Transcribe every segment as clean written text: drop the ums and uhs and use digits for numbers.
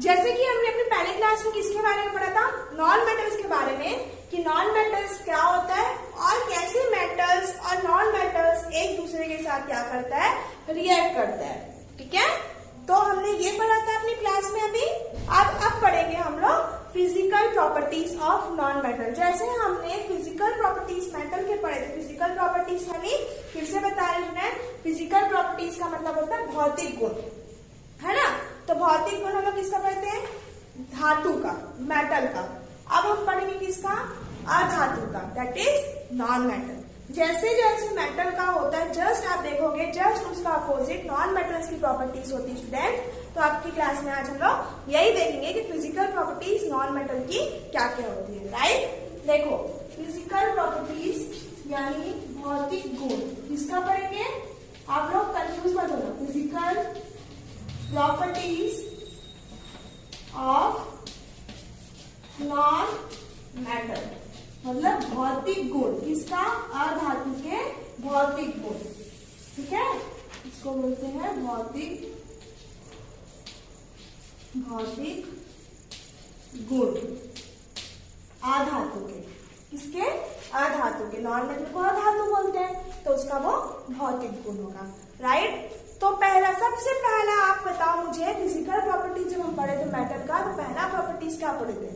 जैसे कि हमने अपने पहले क्लास में किसके बारे में पढ़ा था, नॉन मेटल्स के बारे में, कि नॉन मेटल्स क्या होता है और कैसे मेटल्स और नॉन मेटल्स एक दूसरे के साथ क्या करता है, रिएक्ट करता है। ठीक है, तो हमने ये पढ़ा था अपनी क्लास में अभी। अब पढ़ेंगे हम लोग physical properties of non metal. जैसे हमने फिजिकल प्रॉपर्टीज मेटल के पढ़े थे, फिजिकल प्रॉपर्टीज यानी फिर से बता रहे हैं, फिजिकल प्रॉपर्टीज का मतलब होता है भौतिक गुण, है ना। तो भौतिक गुण हम लोग किसका पढ़ते हैं, धातु का, मेटल का। अब हम पढ़ेंगे किसका, अधातु का, दैट इज नॉन मेटल। जैसे जैसे मेटल का होता है, जस्ट आप देखोगे जस्ट उसका अपोजिट नॉन मेटल्स की प्रॉपर्टीज होती है स्टूडेंट। तो आपकी क्लास में आज हम लोग यही देखेंगे कि फिजिकल प्रॉपर्टीज नॉन मेटल की क्या क्या होती है। राइट, देखो फिजिकल प्रॉपर्टीज यानी भौतिक गुण किसका पढ़ेंगे, आप लोग कंफ्यूज मत होना। Physical properties of non metal मतलब भौतिक गुण किसका, अधातु के भौतिक गुण। ठीक है, इसको बोलते हैं भौतिक गुण अधातु के। किसके, अधातु के। नॉन मेटल को अधातु बोलते हैं तो उसका वो भौतिक गुण होगा। राइट, तो पहला, सबसे पहला आप बताओ मुझे, फिजिकल प्रॉपर्टीज जब हम पढ़े थे मेटल का, तो पहला प्रॉपर्टीज क्या पढ़े थे,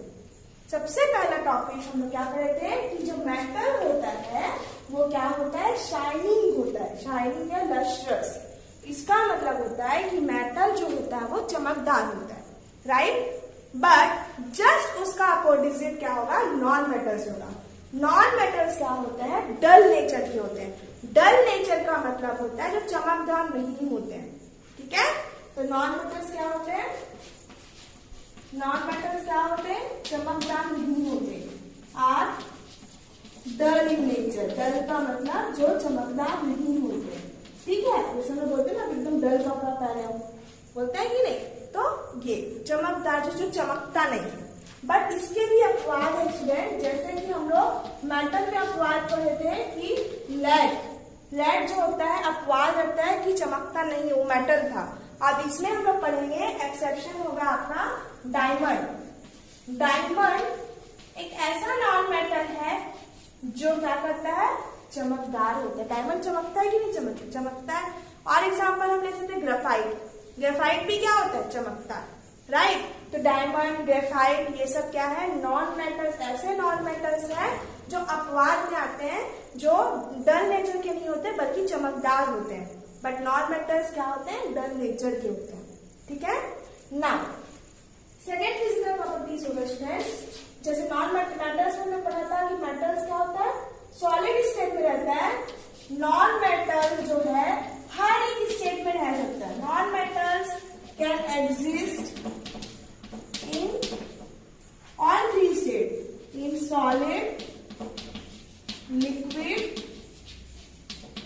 सबसे पहला टॉपिक हम लोग क्या पढ़े थे कि जो मेटल होता है वो क्या होता है, शाइनिंग होता है, शाइनिंग या लस्ट्रस। इसका मतलब होता है कि मेटल जो होता है वो चमकदार होता है। राइट, बट जस्ट उसका अपोजिट क्या होगा, नॉन मेटल्स होगा। नॉन मेटल्स क्या होते हैं, डल नेचर के होते हैं। डल नेचर का मतलब होता है जो चमकदार नहीं होते हैं। ठीक है, तो नॉन मेटल्स क्या होते हैं, नॉन मेटल्स क्या होते हैं, चमकदार नहीं होते, आर डल इन नेचर। डल का मतलब जो चमकदार नहीं होते। ठीक है, जैसे हम बोलते हैं ना एकदम डल कपड़ा पहने हो, बोलते हैं कि नहीं, तो ये चमकदार जो चमकता नहीं है। बट इसके भी अपवाद है स्टूडेंट, जैसे कि हम लोग मेटल में अपवाद पढ़े थे कि लेड जो होता है अपवाद रहता है कि चमकता नहीं, वो मेटल था। अब इसमें हम लोग पढ़ेंगे, एक्सेप्शन होगा आपका डायमंड। डायमंड एक ऐसा नॉन मेटल है जो क्या करता है, चमकदार होता है। डायमंड चमकता है कि नहीं चमकता, चमकता है। और एग्जांपल हम ले सकते हैं ग्रेफाइट। ग्रेफाइट भी क्या होता है, चमकता है। राइट, तो डायमंड, ग्रेफाइट ये सब क्या है, नॉन मेटल्स, ऐसे नॉन मेटल्स है जो अपवाद में आते हैं, जो डल नेचर के नहीं होते बल्कि चमकदार होते हैं। बट नॉन मेटल्स क्या होते हैं, डल नेचर के होते हैं। ठीक है, नाउ सेकेंड फिजिकल प्रॉपर्टीज होगा स्टूडेंट्स। जैसे नॉन मेटल्स में हमने पढ़ा था कि मेटल्स क्या होता है, सॉलिड स्टेट में रहता है। नॉन मेटल जो है हर एक स्टेट में रह सकता है। Non metals can exist in all three state, in solid, liquid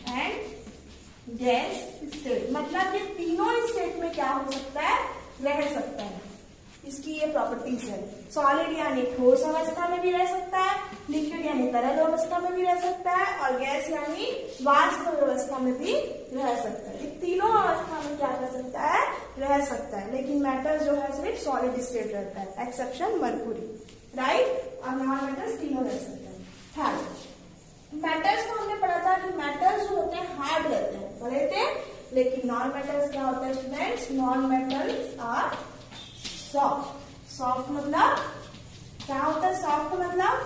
and gas state. मतलब ये तीनों स्टेट में क्या हो सकता है, रह सकता है। इसकी ये प्रॉपर्टीज है। सॉलिड यानी ठोस अवस्था में भी रह सकता है, लिक्विड यानी तरल अवस्था में भी रह सकता है, और गैस यानी वाष्प अवस्था में भी रह सकता है। ये तीनों अवस्था में क्या कर सकता है, रह सकता है। लेकिन मेटल जो है सिर्फ सॉलिड स्टेट रहता है, एक्सेप्शन मरकुरी। राइट, और नॉन मेटल्स तीनों रह सकते हैं। थर्ड, मेटल्स को हमने पढ़ा था कि मेटल्स जो होते हैं हार्ड रहते हैं, पढ़े थे। लेकिन नॉन मेटल्स क्या होता है students, non metals are soft. Soft मतलब क्या होता है, सॉफ्ट मतलब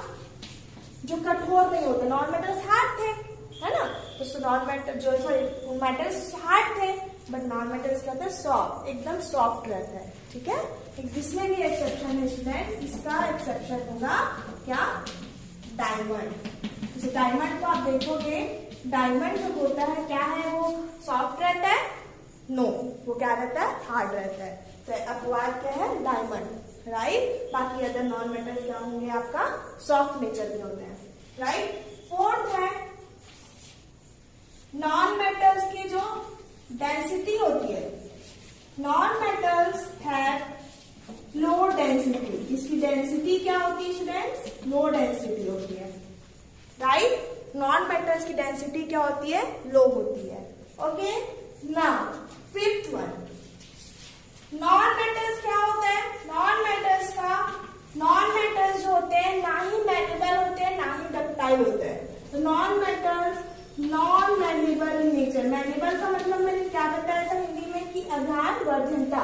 जो कठोर नहीं होते। नॉन मेटल्स हार्ड थे, है ना, तो नॉन मेटल जो मेटल्स हार्ड थे, बट नॉन मेटल्स क्या होता है, सॉफ्ट, एकदम सॉफ्ट रहता है। ठीक है, जिसमें भी एक्सेप्शन है स्टूडेंट, इसका एक्सेप्शन होगा क्या, डायमंड। जैसे डायमंड को आप देखोगे, डायमंड जो होता है क्या है, वो सॉफ्ट रहता है, नो, वो क्या रहता है, हार्ड रहता है। तो अपवाद क्या है, डायमंड। राइट, बाकी अदर नॉन मेटल्स क्या होंगे, आपका सॉफ्ट नेचर के होते हैं। राइट, फोर्थ है नॉन मेटल्स की जो डेंसिटी होती है। Non metals have low density. इसकी डेंसिटी क्या होती है स्टूडेंट्स, लो डेंसिटी होती है। राइट, नॉन मेटल्स की डेंसिटी क्या होती है, लो होती है। Okay, now fifth one, non metals क्या होता है, परिवर्तनता।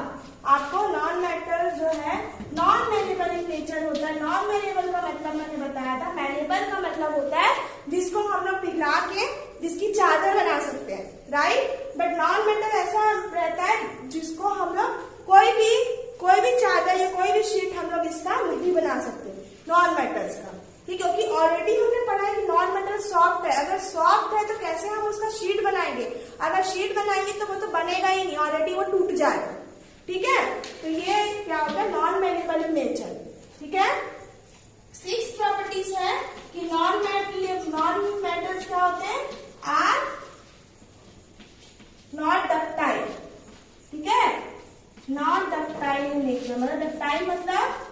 आपको नॉन मेटल जो है नॉन मेलेबल इन नेचर होता है। नॉन मेलेबल का मतलब मैंने बताया था, मेलेबल का मतलब होता है जिसको हम लोग पिघला के जिसकी चादर बना सकते हैं, राइट। बट नॉन मेटल ऐसा रहता है जिसको हम लोग कोई भी चादर या कोई भी शीट हम लोग इसका नहीं बना सकते नॉन मेटल्स का, ठीक। क्योंकि ऑलरेडी हमने पढ़ा है कि नॉन मेटल सॉफ्ट है। अगर सॉफ्ट है तो कैसे हम उसका शीट बनाएंगे? अगर शीट बनाएंगे तो वो तो बनेगा ही नहीं, ऑलरेडी वो टूट जाएगा, ठीक है। तो ये क्या होता है? नॉन मेलेबल इन नेचर, ठीक है। 6 प्रॉपर्टीज है कि नॉन मेटल्स क्या होते हैं? आर नॉट डक्टाइल, ठीक है। नॉट डक्टाइल इन नेचर मतलब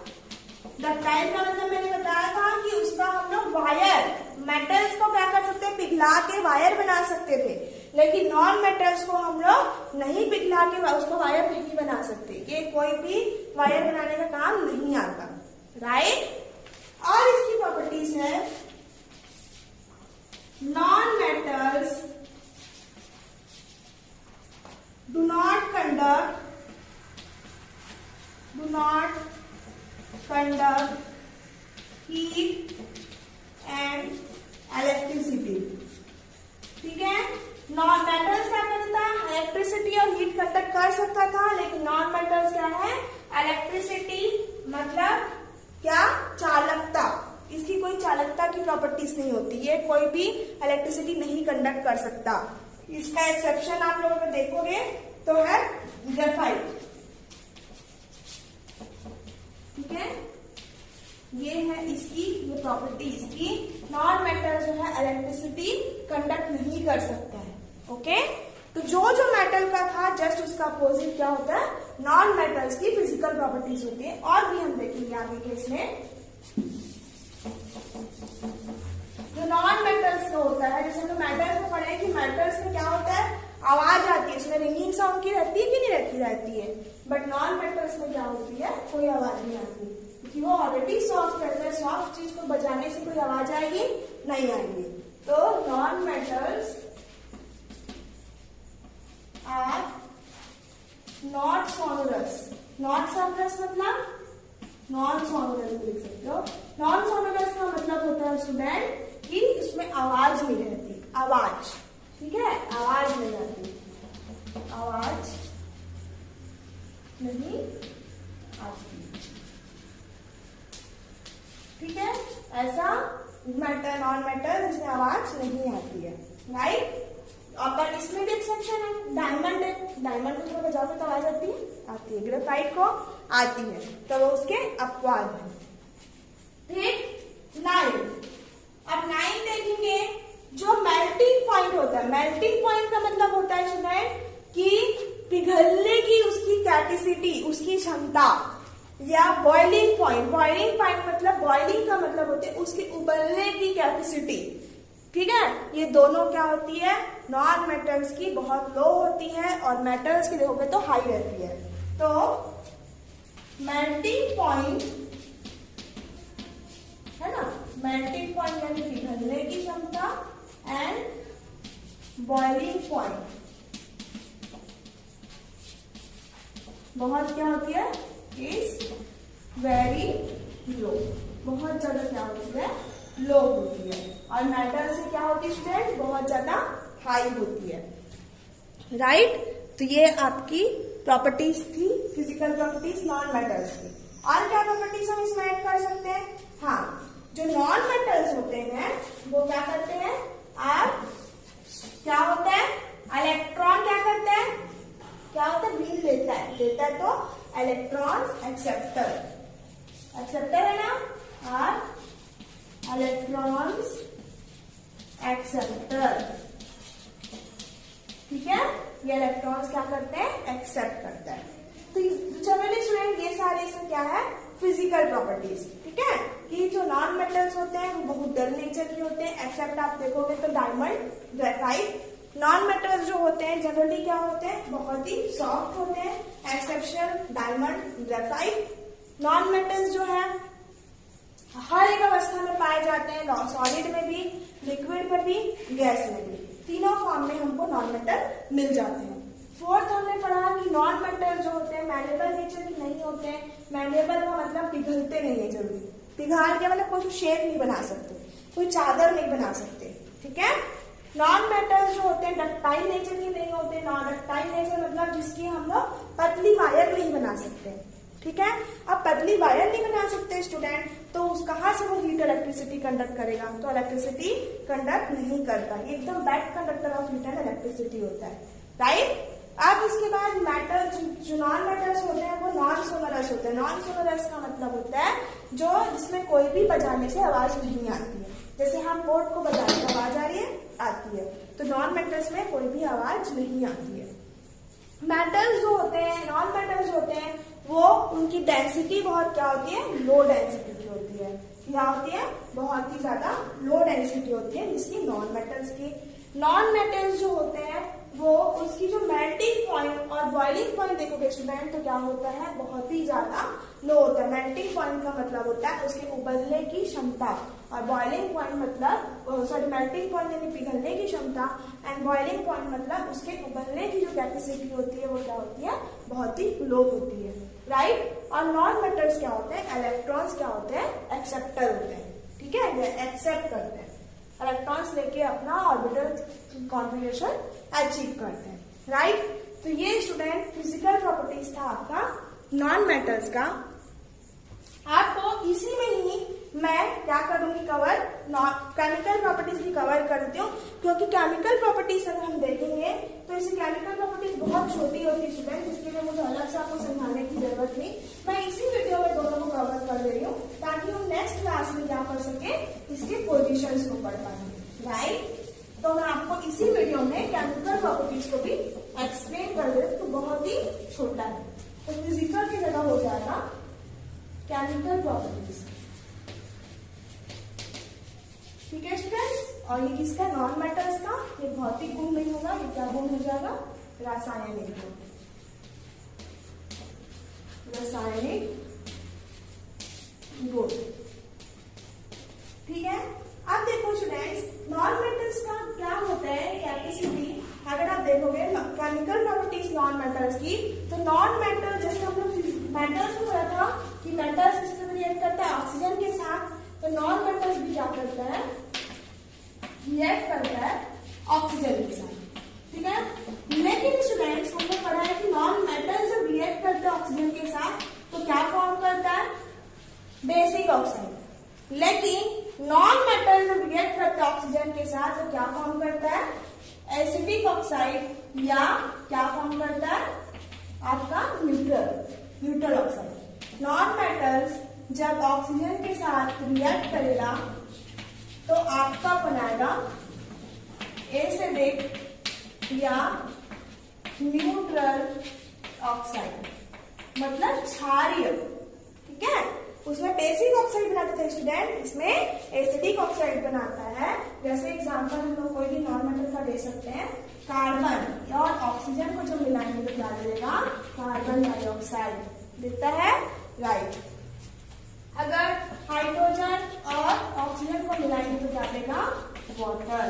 डक्टाइल का मतलब मैंने बताया था कि उसका हम लोग वायर, मेटल्स को क्या कर सकते हैं? पिघला के वायर बना सकते थे, लेकिन नॉन मेटल्स को हम लोग नहीं पिघला के उसको वायर नहीं बना सकते। ये कोई भी वायर बनाने का काम नहीं आता, राइट। और इसकी प्रॉपर्टीज है non metals do not conduct heat and electricity, ठीक है। नॉन मेटल्स क्या करता है? इलेक्ट्रिसिटी और हीट कंडक्ट कर सकता था, लेकिन नॉन मेटल्स क्या है? इलेक्ट्रिसिटी मतलब क्या? चालकता। इसकी कोई चालकता की प्रॉपर्टीज नहीं होती, ये कोई भी इलेक्ट्रिसिटी नहीं कंडक्ट कर सकता। इसका एक्सेप्शन आप लोग अगर देखोगे तो है ग्रेफाइट, ठीक है। ये है इसकी ये प्रॉपर्टी, इसकी नॉन मेटल जो है इलेक्ट्रिसिटी कंडक्ट नहीं कर सकता है, ओके। तो जो मेटल का था जस्ट उसका अपोजिट क्या होता है? नॉन मेटल्स की फिजिकल प्रॉपर्टीज होती है। और भी हम देखेंगे आगे के इसमें। जो नॉन मेटल्स का होता है, जैसे हम मेटल्स में पढ़े कि मेटल्स में क्या होता है? आवाज आती है, उसमें रिंगिंग साउंड की रहती है कि नहीं रहती है। बट नॉन मेटल्स में क्या होती है? कोई आवाज नहीं आती, क्योंकि वो ऑलरेडी सॉफ्ट रहता है। सॉफ्ट चीज को बजाने से कोई आवाज आएगी? नहीं आएगी। तो non metals are not sonorous. Not sonorous मतलब नॉन सोनोरस लिख सकते हो। नॉन सोनोरस का मतलब होता है स्टूडेंट कि उसमें आवाज नहीं रहती, आवाज, ठीक है। आवाज नहीं आती, आवाज नहीं आती, ठीक है। ऐसा मेटल नॉन मेटल जिसमें आवाज नहीं आती है, राइट। और इसमें भी एक्सेप्शन है, डायमंड है। डायमंड को बजाओ तो आवाज आती है? ग्रेफाइट को आती है, तो वो उसके अपवाद है, ठीक। 9, अब 9 देखेंगे। जो मेल्टिंग पॉइंट होता है, मेल्टिंग पॉइंट का मतलब होता है स्टूडेंट कि पिघलने की उसकी कैपेसिटी, उसकी क्षमता, या बॉइलिंग पॉइंट। बॉइलिंग पॉइंट मतलब बॉइलिंग का मतलब होता है उसकी उबलने की कैपेसिटी, ठीक है। ये दोनों क्या होती है? नॉन मेटल्स की बहुत लो होती है और मेटल्स की देखोगे तो हाई रहती है। तो मेल्टिंग पॉइंट है ना, मेल्टिंग पॉइंट यानी पिघलने की क्षमता, एंड बॉइलिंग पॉइंट बहुत क्या होती है? इज वेरी लो, बहुत ज्यादा क्या होती है? लो होती है। और मेटल से क्या होती है स्टूडेंट? बहुत ज्यादा हाई होती है, राइट। तो ये आपकी प्रॉपर्टीज थी, फिजिकल प्रॉपर्टीज नॉन मेटल्स की। और क्या प्रॉपर्टीज हम इसमें ऐड कर सकते हैं? हाँ, जो नॉन मेटल्स होते हैं वो क्या करते हैं? क्या होता है? इलेक्ट्रॉन क्या करते हैं? क्या होता है? बीम लेता है तो इलेक्ट्रॉन्स एक्सेप्टर, एक्सेप्टर है ना, और इलेक्ट्रॉन्स एक्सेप्टर, ठीक है। ये इलेक्ट्रॉन्स क्या करते हैं? एक्सेप्ट करते हैं। तो चलिए स्टूडेंट, ये सारे इसमें क्या है? फिजिकल प्रॉपर्टीज, ठीक है। कि जो नॉन मेटल्स होते हैं वो बहुत डल नेचर के होते हैं, एक्सेप्ट आप देखोगे तो डायमंड, ग्रेफाइट। नॉन मेटल्स जो होते हैं जनरली क्या होते हैं? बहुत ही सॉफ्ट होते हैं, exception diamond, graphite. Non metals जो है हर एक अवस्था में पाए जाते हैं, सॉलिड में भी, लिक्विड में भी, गैस में भी, तीनों फॉर्म में हमको नॉन मेटल मिल जाते हैं। 4th हमने पढ़ा कि नॉन मेटल जो होते हैं मैलेबल नेचर के नहीं होते हैं। मैलेबल का मतलब पिघलते नहीं है जल्दी, पिघाल के मतलब कोई शेप नहीं बना सकते, कोई चादर नहीं बना सकते, ठीक है। नॉन मेटल्स जो होते हैं डक्टाइल नेचर के नहीं होते। नॉन डक्टाइल नेचर मतलब जिसकी हम लोग पतली वायर नहीं बना सकते, ठीक है। अब पतली वायर नहीं बना सकते स्टूडेंट, तो उस कहाँ से वो हीट इलेक्ट्रिसिटी कंडक्ट करेगा, तो इलेक्ट्रिसिटी कंडक्ट नहीं करता, एकदम bad conductor of heat and electricity होता है, राइट। अब इसके बाद मेटल जो नॉन मेटल्स होते हैं वो नॉन सोनरस होते हैं। नॉन सोनरस का मतलब होता है जो जिसमें कोई भी बजाने से आवाज नहीं आती है, जैसे हम बोर्ड को बजाने की आवाज आ रही है, आती है, तो नॉन मेटल्स में कोई भी आवाज नहीं आती है। मेटल्स जो होते हैं, नॉन मेटल्स होते हैं, वो उनकी डेंसिटी बहुत क्या होती है, लो डेंसिटी की होती है। क्या होती है, बहुत ही ज्यादा लो डेंसिटी होती है जिसकी नॉन मेटल्स की। नॉन मेटल्स जो होते हैं वो उसकी जो मेल्टिंग पॉइंट और बॉइलिंग पॉइंट देखोगे स्टूडेंट तो क्या होता है, बहुत ही ज्यादा लो होता है। मेल्टिंग पॉइंट का मतलब होता है उसके उबलने की क्षमता, और बॉइलिंग पॉइंट मतलब सॉरी मेल्टिंग पॉइंट यानी पिघलने की क्षमता, एंड बॉइलिंग पॉइंट मतलब उसके उबलने की जो कैपेसिटी होती है वो क्या होती है, बहुत ही लो होती है, राइट। और नॉन मेटल्स क्या होते हैं, इलेक्ट्रॉन्स क्या होते हैं, एक्सेप्टर होते हैं, ठीक है, ये एक्सेप्ट करते हैं, इलेक्ट्रॉन्स लेके अपना ऑर्बिटल कॉन्फिगरेशन अचीव करते हैं, राइट। तो ये स्टूडेंट फिजिकल प्रॉपर्टीज था आपका नॉन मेटल्स का। आपको इसी में ही मैं क्या करूंगी कवर, केमिकल प्रॉपर्टीज भी कवर करती हूँ, क्योंकि केमिकल प्रॉपर्टीज अगर हम देखेंगे तो इसे केमिकल प्रॉपर्टीज बहुत छोटी होती है स्टूडेंट, जिसके लिए मुझे अलग से आपको समझाने की जरूरत नहीं। मैं इसी वीडियो में दोनों को कवर कर दे रही हूँ ताकि हम नेक्स्ट क्लास में क्या कर सके, इसके पोजिशन को पढ़ पाएंगे, राइट। तो मैं आपको इसी वीडियो में केमिकल प्रॉपर्टीज को भी एक्सप्लेन कर दे, तो बहुत ही छोटा है, तो फिजिकल की जगह हो जाएगा केमिकल प्रॉपर्टीज, ठीक है स्टूडेंट्स। और ये किसका, नॉन मेटल्स का, ये भौतिक गुण नहीं होगा, ये क्या गुण हो जाएगा, रासायनिक गुण, रासायनिक गुण, ठीक है। अब देखो स्टूडेंट्स नॉन मेटल्स का क्या होता है कैपेसिटी, अगर आप देखोगे केमिकल प्रॉपर्टीज नॉन मेटल्स की, तो नॉन मेटल जैसे हम लोग मेटल्स में पढ़ा था कि मेटल्स किससे रिएक्ट करता है, ऑक्सीजन के साथ, तो नॉन मेटल्स भी क्या करता है, रिएक्ट करता है ऑक्सीजन के साथ, ठीक है। लेकिन स्टूडेंट्स हमने पढ़ा है कि नॉन मेटल जब रिएक्ट करता है ऑक्सीजन के साथ तो क्या फॉर्म करता है, बेसिक ऑक्साइड। लेकिन नॉन मेटल जब रिएक्ट करता है ऑक्सीजन के साथ तो क्या फॉर्म करता है, एसिडिक ऑक्साइड, या क्या फॉर्म करता है आपका न्यूट्रल ऑक्साइड। नॉन मेटल्स जब ऑक्सीजन के साथ रिएक्ट करेगा तो आपका बनाएगा एसिडिक या न्यूट्रल ऑक्साइड, मतलब क्षारीय, ठीक है। उसमें बेसिक ऑक्साइड बनाते थे स्टूडेंट, इसमें एसिडिक ऑक्साइड बनाता है। जैसे एग्जांपल हम लोग कोई भी नॉन मेटल का दे सकते हैं, कार्बन और ऑक्सीजन को जब मिलाएंगे तो क्या देगा, कार्बन डाइऑक्साइड देता है, राइट। अगर हाइड्रोजन और ऑक्सीजन को मिलाएंगे तो क्या देगा, वाटर,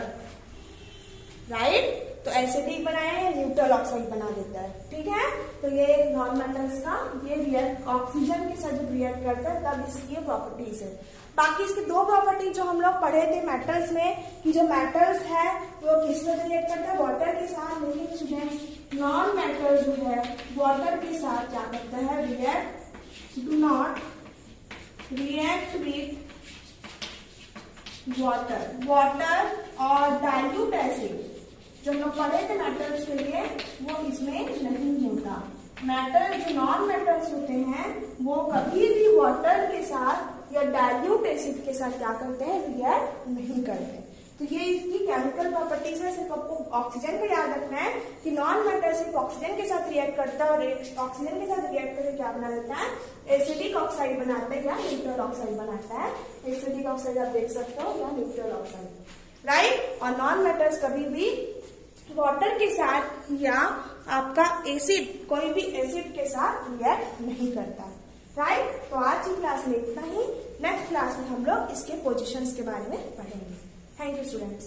राइट। तो एसिडिक बनाया है, न्यूट्रल ऑक्साइड बना देता है, ठीक है। तो ये नॉन मेटल्स का ये रिएक्ट ऑक्सीजन के साथ जब रिएक्ट करता है तब इसकी ये प्रॉपर्टीज है। बाकी इसके दो प्रॉपर्टी जो हम लोग पढ़े थे मेटल्स में, कि जो मेटल्स है वो किस में रिएक्ट करता है, वाटर के साथ। लेकिन स्टूडेंट नॉन मेटल जो है वाटर के साथ क्या करता है, react, do not react with water और डाइल्यूट एसिड जो हम लोग पढ़े थे मेटल्स के लिए वो इसमें नहीं होता। मेटल जो नॉन मेटल्स होते हैं वो कभी भी वाटर के साथ या डाइल्यूट एसिड के साथ क्या करते हैं, रिएक्ट नहीं करते। तो ये इसकी केमिकल प्रॉपर्टीज है। सिर्फ आपको ऑक्सीजन को याद रखना है कि नॉन मेटल सिर्फ ऑक्सीजन के साथ रिएक्ट करता है, और ऑक्सीजन के साथ रिएक्ट करके क्या बना देता है, एसिडिक ऑक्साइड बनाता है या न्यूट्रल ऑक्साइड बनाता है। एसिडिक ऑक्साइड आप देख सकते हो या न्यूट्रल ऑक्साइड, राइट। और नॉन मेटल्स कभी भी वाटर के साथ या आपका एसिड, कोई भी एसिड के साथ रिएक्ट नहीं करता, राइट। तो आज की क्लास में इतना ही। नेक्स्ट क्लास में हम लोग इसके पोजीशंस के बारे में पढ़ेंगे। Thank you students.